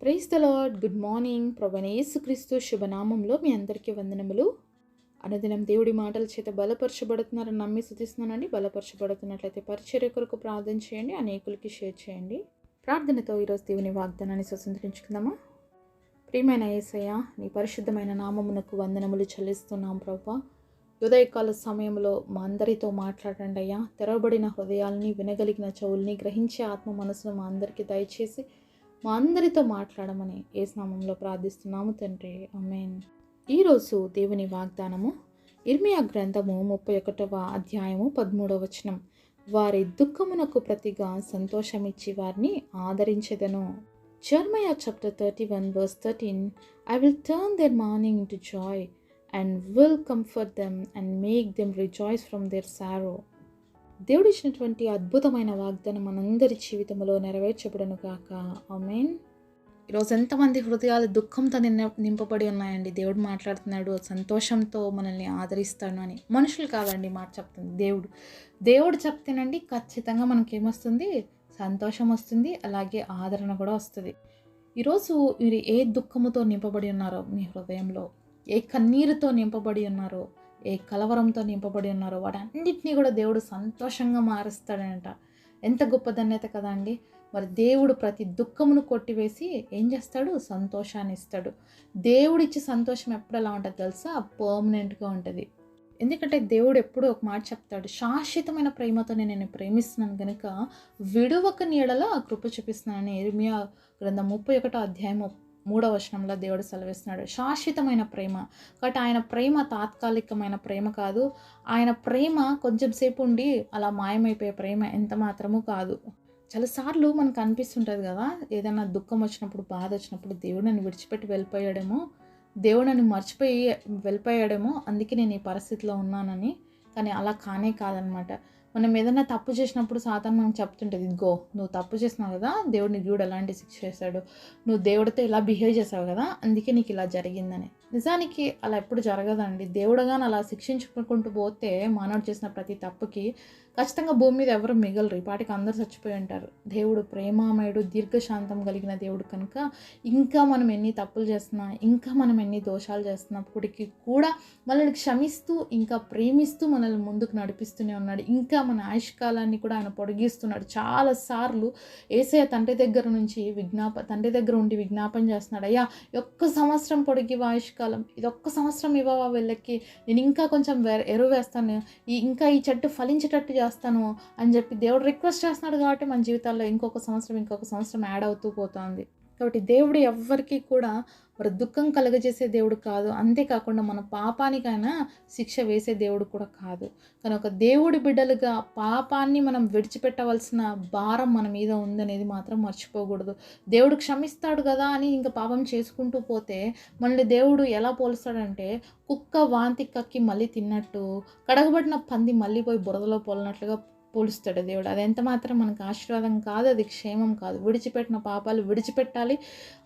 Praise the Lord. Good morning. ప్రభువైన యేసుక్రీస్తు శుభనామంలో మీ అందరికీ వందనములు. అనుదినం దేవుడి మాటల చేత బలపరచబడుతున్నారని నమ్మి స్తుతిస్తున్నానండి. బలపరచబడుతున్నట్లయితే పరిచర్య కొరకు ప్రార్థన చేయండి, అనేకులకి షేర్ చేయండి. ప్రార్థనతో ఈరోజు దేవుని వాగ్దానాన్ని స్వతంత్రించుకుందామా. ప్రియమైన యేసయ్య, నీ పరిశుద్ధమైన నామమునకు వందనములు చెల్లిస్తున్నాం ప్రభువా. ఉదయకాల సమయంలో మా అందరితో మాట్లాడండి అయ్యా. తెరవబడిన హృదయాల్ని, వినగలిగిన చెవుల్ని, గ్రహించే ఆత్మ మనసును మా అందరికీ దయచేసి మా అందరితో మాట్లాడమని యేసు నామములో ప్రార్థిస్తున్నాము తండ్రి. ఆమేన్. ఈరోజు దేవుని వాగ్దానము ఇర్మియా గ్రంథము 31వ అధ్యాయము 13వ వచనం. వారి దుఃఖమునకు ప్రతిగా సంతోషమిచ్చి వారిని ఆదరించెదను. Jeremiah chapter 31 verse 13. I will turn their mourning into joy and will comfort them and make them rejoice from their sorrow. దేవుడిచ్చినటువంటి అద్భుతమైన వాగ్దానం మనందరి జీవితంలో నెరవేర్చబడును గాక. ఆమేన్. ఈరోజు ఎంతమంది హృదయాలు దుఃఖంతో నింపబడి ఉన్నాయండి. దేవుడు మాట్లాడుతున్నాడు, సంతోషంతో మనల్ని ఆదరిస్తాడు అని. మనుషులు కాదండి మాట చెప్తుంది, దేవుడు చెప్తేనండి ఖచ్చితంగా మనకేమొస్తుంది? సంతోషం వస్తుంది, అలాగే ఆదరణ కూడా వస్తుంది. ఈరోజు మీరు ఏ దుఃఖముతో నింపబడి ఉన్నారో, మీ హృదయంలో ఏ కన్నీరుతో నింపబడి ఉన్నారో, ఏ కలవరంతో నింపబడి ఉన్నారో, వాటన్నిటినీ కూడా దేవుడు సంతోషంగా మారుస్తాడంట. ఎంత గొప్ప ధన్యత కదా అండి. మరి దేవుడు ప్రతి దుఃఖమును కొట్టివేసి ఏం చేస్తాడు? సంతోషాన్ని ఇస్తాడు. దేవుడిచ్చే సంతోషం ఎప్పుడు ఎలా ఉంటుంది తెలుసా? పర్మనెంట్గా ఉంటుంది. ఎందుకంటే దేవుడు ఎప్పుడు ఒక మాట చెప్తాడు, శాశ్వతమైన ప్రేమతో నేను ప్రేమిస్తున్నాను కనుక విడువక నీడల కృప చూపిస్తున్నానని ఇర్మియా గ్రంథం 31వ అధ్యాయం 3వ వచనంలో దేవుడు సెలవిస్తున్నాడు. శాశ్వతమైన ప్రేమ కాబట్టి ఆయన ప్రేమ తాత్కాలికమైన ప్రేమ కాదు. ఆయన ప్రేమ కొంచెం సేపు ఉండి అలా మాయమైపోయే ప్రేమ ఎంత మాత్రము కాదు. చాలాసార్లు మనకు అనిపిస్తుంటుంది కదా, ఏదైనా దుఃఖం వచ్చినప్పుడు, బాధ వచ్చినప్పుడు దేవుడు నన్ను విడిచిపెట్టి వెళ్ళిపోయాడేమో, దేవుడు నన్ను మర్చిపోయి వెళ్ళిపోయాడేమో, అందుకే నేను ఈ పరిస్థితిలో ఉన్నానని. కానీ అలా కానే కాదనమాట. మనం ఏదైనా తప్పు చేసినప్పుడు సాతాను మనం చెప్తుంటుంది, ఇదిగో నువ్వు తప్పు చేసినావు కదా, దేవుడు నీకు చూడు ఎలాంటి శిక్ష చేశాడు, నువ్వు దేవుడితో ఇలా బిహేవ్ చేసావు కదా, అందుకే నీకు ఇలా జరిగిందని. నిజానికి అలా ఎప్పుడు జరగదండి. దేవుడుగాని అలా శిక్షించుకుంటూ పోతే మానవుడు చేసిన ప్రతి తప్పుకి ఖచ్చితంగా భూమి మీద ఎవరు మిగలరు, ఈ పాటికి అందరూ చచ్చిపోయి ఉంటారు. దేవుడు ప్రేమామయుడు, దీర్ఘశాంతం కలిగిన దేవుడు కనుక ఇంకా మనం ఎన్ని తప్పులు చేస్తున్నా, ఇంకా మనం ఎన్ని దోషాలు చేస్తున్నప్పటికీ కూడా మనల్ని క్షమిస్తూ, ఇంకా ప్రేమిస్తూ మనల్ని ముందుకు నడిపిస్తూనే ఉన్నాడు. ఇంకా మన ఆయుష్కాలాన్ని కూడా ఆయన పొడిగిస్తున్నాడు. చాలాసార్లు యేసయ్య తండ్రి దగ్గర ఉండి విజ్ఞాపన చేస్తున్నాడు, అయ్యా ఒక్క సంవత్సరం పొడిగివ ఆయుష్కాలం, ఇది ఒక్క సంవత్సరం ఇవ్వవా వీళ్ళకి, నేను ఇంకా కొంచెం ఎరువు వేస్తాను, ఇంకా ఈ చెట్టు ఫలించేటట్టు చేస్తాను అని చెప్పి దేవుడు రిక్వెస్ట్ చేస్తున్నాడు. కాబట్టి మన జీవితాల్లో ఇంకొక సంవత్సరం యాడ్ అవుతూ పోతుంది. కాబట్టి దేవుడు ఎవ్వరికీ కూడా మరి దుఃఖం కలుగజేసే దేవుడు కాదు. అంతేకాకుండా మన పాపానికైనా శిక్ష వేసే దేవుడు కూడా కాదు. కానీ ఒక దేవుడి బిడ్డలుగా పాపాన్ని మనం విడిచిపెట్టవలసిన భారం మన మీద ఉందనేది మాత్రం మర్చిపోకూడదు. దేవుడు క్షమిస్తాడు కదా అని ఇంకా పాపం చేసుకుంటూ పోతే మనల్ని దేవుడు ఎలా పోలుస్తాడంటే, కుక్క వాంతి కక్కి మళ్ళీ తిన్నట్టు, కడగబడిన పంది మళ్ళీ పోయి బురదలో పోలినట్లుగా పోలుస్తాడు దేవుడు. అది ఎంత మాత్రం మనకు ఆశీర్వాదం కాదు, అది క్షేమం కాదు. విడిచిపెట్టిన పాపాలు విడిచిపెట్టాలి.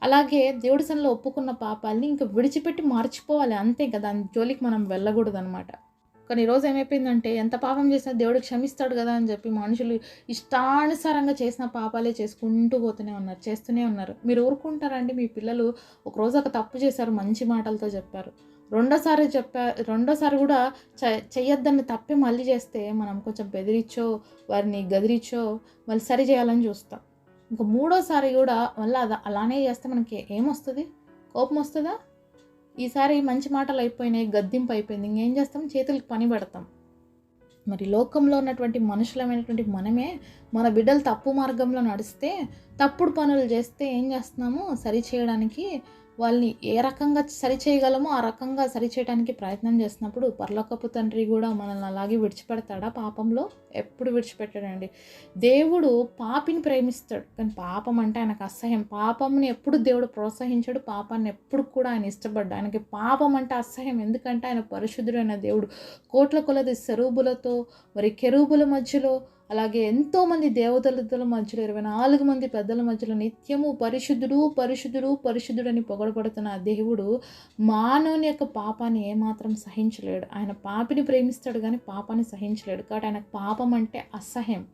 అలాగే దేవుడి సన్నిధిలో ఒప్పుకున్న పాపాలని ఇంకా విడిచిపెట్టి మర్చిపోవాలి, అంతే కదా. దాని జోలికి మనం వెళ్ళకూడదు అనమాట. కానీ ఈరోజు ఏమైపోయిందంటే, ఎంత పాపం చేసినా దేవుడు క్షమిస్తాడు కదా అని చెప్పి మనుషులు ఇష్టానుసారంగా చేసిన పాపాలే చేసుకుంటూ చేస్తూనే ఉన్నారు. మీరు ఊరుకుంటారండి? మీ పిల్లలు ఒకరోజు ఒక తప్పు చేశారు, మంచి మాటలతో చెప్పారు, రెండోసారి కూడా చెయ్యొద్దని తప్పే మళ్ళీ చేస్తే మనం కొంచెం బెదిరించో, వారిని గదిరించో మళ్ళీ సరి చేయాలని చూస్తాం. ఇంకా మూడోసారి కూడా మళ్ళీ అలానే చేస్తే మనకి ఏమొస్తుంది? కోపం వస్తుందా? ఈసారి మంచి మాటలు అయిపోయినాయి, గద్దింపు అయిపోయింది, ఇంకేం చేస్తాం? చేతులకు పని పెడతాం. మరి లోకంలో ఉన్నటువంటి మనుషులమైనటువంటి మనమే మన బిడ్డలు తప్పు మార్గంలో నడిస్తే, తప్పుడు పనులు చేస్తే ఏం చేస్తున్నాము? సరి చేయడానికి వాళ్ళని ఏ రకంగా సరి చేయగలమో ఆ రకంగా సరి చేయడానికి ప్రయత్నం చేసినప్పుడు పరలోకపు తండ్రి కూడా మనల్ని అలాగే విడిచిపెడతాడా? పాపంలో ఎప్పుడు విడిచిపెట్టాడండి. దేవుడు పాపిని ప్రేమిస్తాడు, కానీ పాపం అంటే ఆయనకు అసహ్యం. పాపంని ఎప్పుడు దేవుడు ప్రోత్సహించాడు, పాపాన్ని ఎప్పుడు కూడా ఆయన ఇష్టపడ్డాడు. ఆయనకి పాపం అంటే అసహ్యం. ఎందుకంటే ఆయన పరిశుద్ధుడైన దేవుడు. కోట్ల కొలది సెరూబులతో, మరి కెరూబుల మధ్యలో, అలాగే ఎంతోమంది దేవదూతల మధ్యలో, 24 మంది పెద్దల మధ్యలో నిత్యము పరిశుద్ధుడు అని పొగడబడుతున్న దేవుడు మానవుని యొక్క పాపాన్ని ఏమాత్రం సహించలేడు. ఆయన పాపిని ప్రేమిస్తాడు కానీ పాపాన్ని సహించలేడు. కాబట్టి ఆయనకు పాపం అంటే అసహ్యం.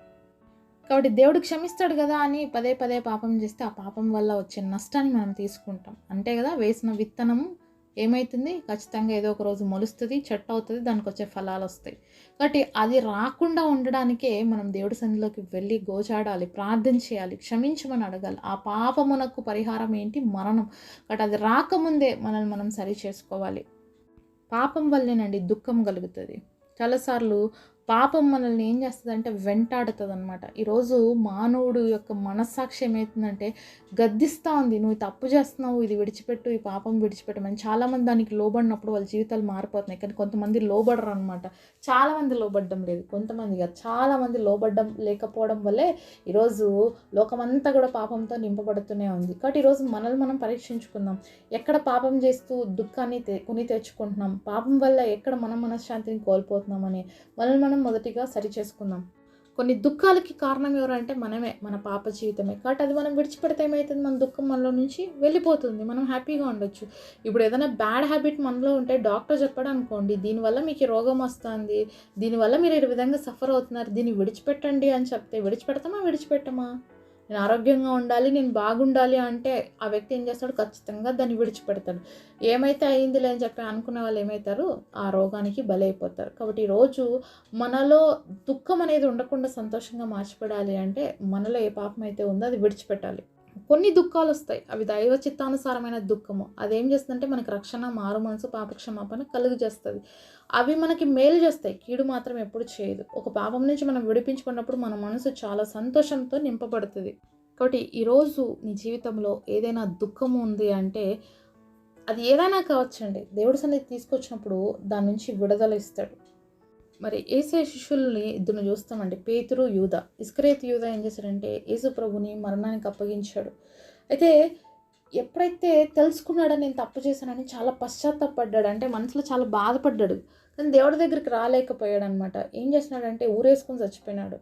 కాబట్టి దేవుడు క్షమిస్తాడు కదా అని పదే పదే పాపం చేస్తే ఆ పాపం వల్ల వచ్చే నష్టాన్ని మనం తీసుకుంటాం. అంతే కదా, వేసిన విత్తనము ఏమవుతుంది, ఖచ్చితంగా ఏదో ఒక రోజు మొలుస్తుంది, చెట్టు అవుతుంది, దానికి వచ్చే ఫలాలు వస్తాయి. కాబట్టి అది రాకుండా ఉండడానికే మనం దేవుడి సన్నిధిలోకి వెళ్ళి గోచాడాలి, ప్రార్థన చేయాలి, క్షమించమని అడగాలి. ఆ పాపమునకు పరిహారం ఏంటి? మరణం. కాబట్టి అది రాకముందే మనల్ని మనం సరి చేసుకోవాలి. పాపం వల్లేనండి దుఃఖం కలుగుతుంది. చాలాసార్లు పాపం మనల్ని ఏం చేస్తుందంటే వెంటాడుతుంది అనమాట. ఈరోజు మానవుడు యొక్క మనస్సాక్షి ఏమవుతుందంటే గద్దిస్తూ ఉంది, నువ్వు తప్పు చేస్తున్నావు, ఇది విడిచిపెట్టు, ఈ పాపం విడిచిపెట్టమని. చాలామంది దానికి లోబడినప్పుడు వాళ్ళ జీవితాలు మారిపోతున్నాయి. కానీ కొంతమంది లోబడరు అనమాట. చాలామంది లోబడ్డం లేదు, కొంతమంది కాదు, చాలామంది లోబడ్డం లేకపోవడం వల్లే ఈరోజు లోకమంతా కూడా పాపంతో నింపబడుతూనే ఉంది. కాబట్టి ఈరోజు మనల్ని మనం పరీక్షించుకుందాం. ఎక్కడ పాపం చేస్తూ దుఃఖాన్ని కొని తెచ్చుకుంటున్నాం, పాపం వల్ల ఎక్కడ మనం మనశ్శాంతిని కోల్పోతున్నామని మనల్ని మనం మొదటిగా సరి చేసుకుందాం. కొన్ని దుఃఖాలకి కారణం ఎవరంటే మనమే, మన పాప జీవితమే. కాబట్టి అది మనం విడిచిపెడితే ఏమవుతుంది, మన దుఃఖం మనలో నుంచి వెళ్ళిపోతుంది, మనం హ్యాపీగా ఉండొచ్చు. ఇప్పుడు ఏదైనా బ్యాడ్ హ్యాబిట్ మనలో ఉంటే డాక్టర్ చెప్పాడు అనుకోండి, దీనివల్ల మీకు రోగం వస్తుంది, దీనివల్ల మీరు ఈ విధంగా సఫర్ అవుతున్నారు, దీన్ని విడిచిపెట్టండి అని చెప్తే విడిచిపెడతామా? నేను ఆరోగ్యంగా ఉండాలి, నేను బాగుండాలి అంటే ఆ వ్యక్తి ఏం చేస్తాడు, ఖచ్చితంగా దాన్ని విడిచిపెడతాడు. ఏమైతే అయిందిలే అని చెప్పి అనుకునే వాళ్ళు ఏమవుతారు, ఆ రోగానికి బలైపోతారు. కాబట్టి ఈరోజు మనలో దుఃఖం అనేది ఉండకుండా సంతోషంగా మార్చిపడాలి అంటే మనలో ఏ పాపం అయితే ఉందో అది విడిచిపెట్టాలి. కొన్ని దుఃఖాలు వస్తాయి, అవి దైవ చిత్తానుసారమైన దుఃఖము. అదేం చేస్తుందంటే మనకు రక్షణ, మారు మనసు, పాపక్షమాపణ కలుగు చేస్తుంది. అవి మనకి మేలు చేస్తాయి, కీడు మాత్రం ఎప్పుడు చేయదు. ఒక పాపం నుంచి మనం విడిపించుకున్నప్పుడు మన మనసు చాలా సంతోషంతో నింపబడుతుంది. కాబట్టి ఈరోజు నీ జీవితంలో ఏదైనా దుఃఖము ఉంది అంటే అది ఏదైనా కావచ్చండి, దేవుడి సన్నిధి తీసుకొచ్చినప్పుడు దాని నుంచి విడుదల ఇస్తాడు. మరి యేసయ్య శిష్యుల్ని ఇద్దరు చూస్తామండి, పేతురు, యూద. ఇస్కరియోతు యూద ఏం చేశాడంటే యేసు ప్రభుని మరణానికి అప్పగించాడు. అయితే ఎప్పుడైతే తెలుసుకున్నాడని నేను తప్పు చేశానని చాలా పశ్చాత్తాపడ్డాడు, అంటే మనసులో చాలా బాధపడ్డాడు. కానీ దేవుడి దగ్గరికి రాలేకపోయాడు అనమాట. ఏం చేస్తున్నాడంటే ఊరేసుకొని చచ్చిపోయినాడు.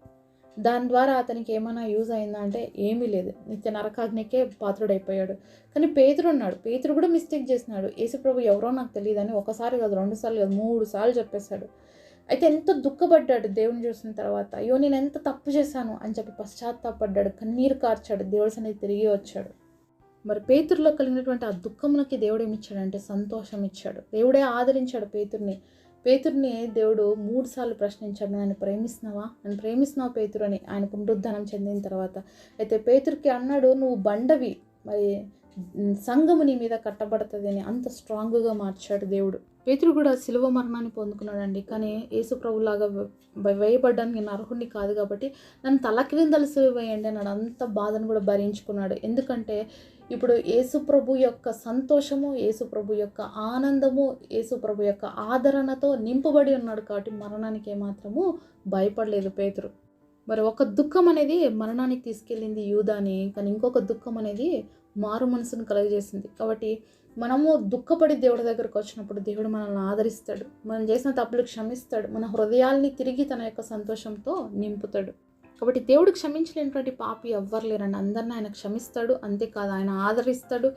దాని ద్వారా అతనికి ఏమైనా యూజ్ అయిందా అంటే ఏమీ లేదు, నిత్య నరకాగ్నికే పాత్రుడైపోయాడు. కానీ పేతురు ఉన్నాడు, పేతురు కూడా మిస్టేక్ చేసినాడు. యేసు ప్రభు ఎవరో నాకు తెలియదని ఒకసారి కాదు, 2 సార్లు కాదు, 3 సార్లు చెప్పేశాడు. అయితే ఎంతో దుఃఖపడ్డాడు దేవుని చూసిన తర్వాత. అయ్యో నేను ఎంత తప్పు చేశాను అని చెప్పి పశ్చాత్తాపడ్డాడు, కన్నీరు కార్చాడు, దేవుడి సన్నిధికి తిరిగి వచ్చాడు. మరి పేతురులో కలిగినటువంటి ఆ దుఃఖములకి దేవుడు ఏమిచ్చాడంటే సంతోషం ఇచ్చాడు. దేవుడే ఆదరించాడు పేతుర్ని దేవుడు 3 సార్లు ప్రశ్నించాడు, నన్ను ప్రేమిస్తున్నావా పేతురు అని, ఆయన పునరుద్ధానం చెందిన తర్వాత. అయితే పేతురుకి అన్నాడు, నువ్వు బండవి, మరి సంఘము నీ మీద కట్టబడుతుంది అని. అంత స్ట్రాంగ్గా మార్చాడు దేవుడు. పేతురు కూడా శిలువ మరణాన్ని పొందుకున్నాడండి. కానీ యేసు ప్రభులాగా వేయబడ్డానికి నేను అర్హుడిని కాదు కాబట్టి నన్ను తలక్రిందలు సిలువ వేయండి అన్నాడు. అంత బాధను కూడా భరించుకున్నాడు. ఎందుకంటే ఇప్పుడు యేసు ప్రభు యొక్క సంతోషము, యేసు ప్రభు యొక్క ఆనందము, యేసు ప్రభు యొక్క ఆదరణతో నింపబడి ఉన్నాడు. కాబట్టి మరణానికి ఏమాత్రము భయపడలేదు పేతురు. మరి ఒక దుఃఖం అనేది మరణానికి తీసుకెళ్ళింది యూదాని, కానీ ఇంకొక దుఃఖం అనేది మారు మనసును కలుగజేసింది. కాబట్టి మనము దుఃఖపడి దేవుడి దగ్గరకు వచ్చినప్పుడు దేవుడు మనల్ని ఆదరిస్తాడు, మనం చేసిన తప్పులు క్షమిస్తాడు, మన హృదయాల్ని తిరిగి తన యొక్క సంతోషంతో నింపుతాడు. కాబట్టి దేవుడు క్షమించలేనటువంటి పాపి ఎవ్వరు లేరండి, అందరిని ఆయన క్షమిస్తాడు. అంతేకాదు ఆయన ఆదరిస్తాడు.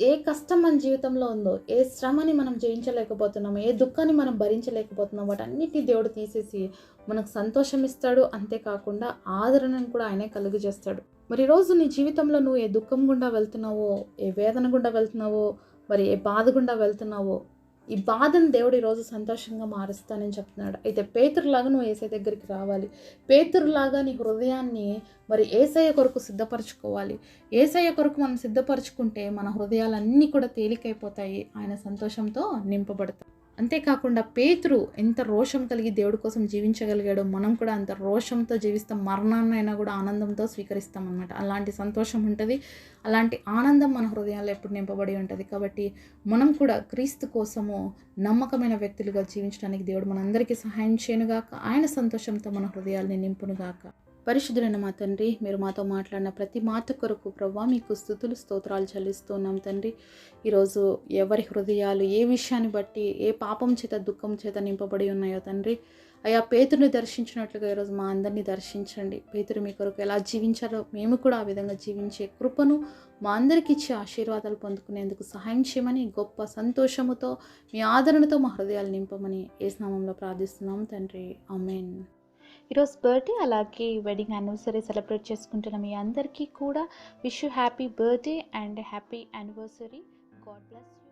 ఏ కష్టం మన జీవితంలో ఉందో, ఏ శ్రమని మనం జయించలేకపోతున్నామో, ఏ దుఃఖాన్ని మనం భరించలేకపోతున్నామో వాటన్నిటిని దేవుడు తీసేసి మనకు సంతోషం ఇస్తాడు. అంతేకాకుండా ఆదరణను కూడా ఆయనే కలుగు చేస్తాడు. మరి ఈరోజు నీ జీవితంలో నువ్వు ఏ దుఃఖం గుండా వెళ్తున్నావో, ఏ వేదన గుండా వెళ్తున్నావో, మరి ఏ బాధ గుండా వెళ్తున్నావో, ఈ బాధను దేవుడు ఈరోజు సంతోషంగా మారుస్తానని చెప్తున్నాడు. అయితే పేతురులాగా నువ్వు యేసయ్య దగ్గరికి రావాలి. పేతురులాగా నీ హృదయాన్ని మరి యేసయ్య కొరకు సిద్ధపరచుకోవాలి. యేసయ్య కొరకు మనం సిద్ధపరచుకుంటే మన హృదయాలన్నీ కూడా తేలికైపోతాయి, ఆయన సంతోషంతో నింపబడతాయి. అంతేకాకుండా పేతురు ఎంత రోషం కలిగి దేవుడి కోసం జీవించగలిగాడో మనం కూడా అంత రోషంతో జీవిస్తాం, మరణాన్నైనా కూడా ఆనందంతో స్వీకరిస్తాం అన్నమాట. అలాంటి సంతోషం ఉంటుంది, అలాంటి ఆనందం మన హృదయాల్లో ఎప్పుడు నింపబడి ఉంటుంది. కాబట్టి మనం కూడా క్రీస్తు కోసము నమ్మకమైన వ్యక్తులుగా జీవించడానికి దేవుడు మనందరికీ సహాయం చేయనుగాక, ఆయన సంతోషంతో మన హృదయాల్ని నింపునుగాక. పరిశుద్ధులైన మా తండ్రి, మీరు మాతో మాట్లాడిన ప్రతి మాట కొరకు ప్రభువా మీకు స్తుతులు స్తోత్రాలు చెల్లిస్తూ ఉన్నాం తండ్రి. ఈరోజు ఎవరి హృదయాలు ఏ విషయాన్ని బట్టి ఏ పాపం చేత దుఃఖం చేత నింపబడి ఉన్నాయో తండ్రి, అయ్యా పేతురుని దర్శించినట్లుగా ఈరోజు మా అందరినీ దర్శించండి. పేతురు మీ కొరకు ఎలా జీవించారో మేము కూడా ఆ విధంగా జీవించే కృపను మా అందరికి ఇచ్చే ఆశీర్వాదాలు పొందుకునేందుకు సహాయం చేయమని, గొప్ప సంతోషముతో మీ ఆదరణతో మా హృదయాలు నింపమని యేసు నామములో ప్రార్థిస్తున్నాం తండ్రి, ఆమేన్. ఈరోజు బర్త్డే అలాగే వెడ్డింగ్ యానివర్సరీ సెలబ్రేట్ చేసుకుంటున్న మీ అందరికీ కూడా wish you happy birthday and happy anniversary. God bless you.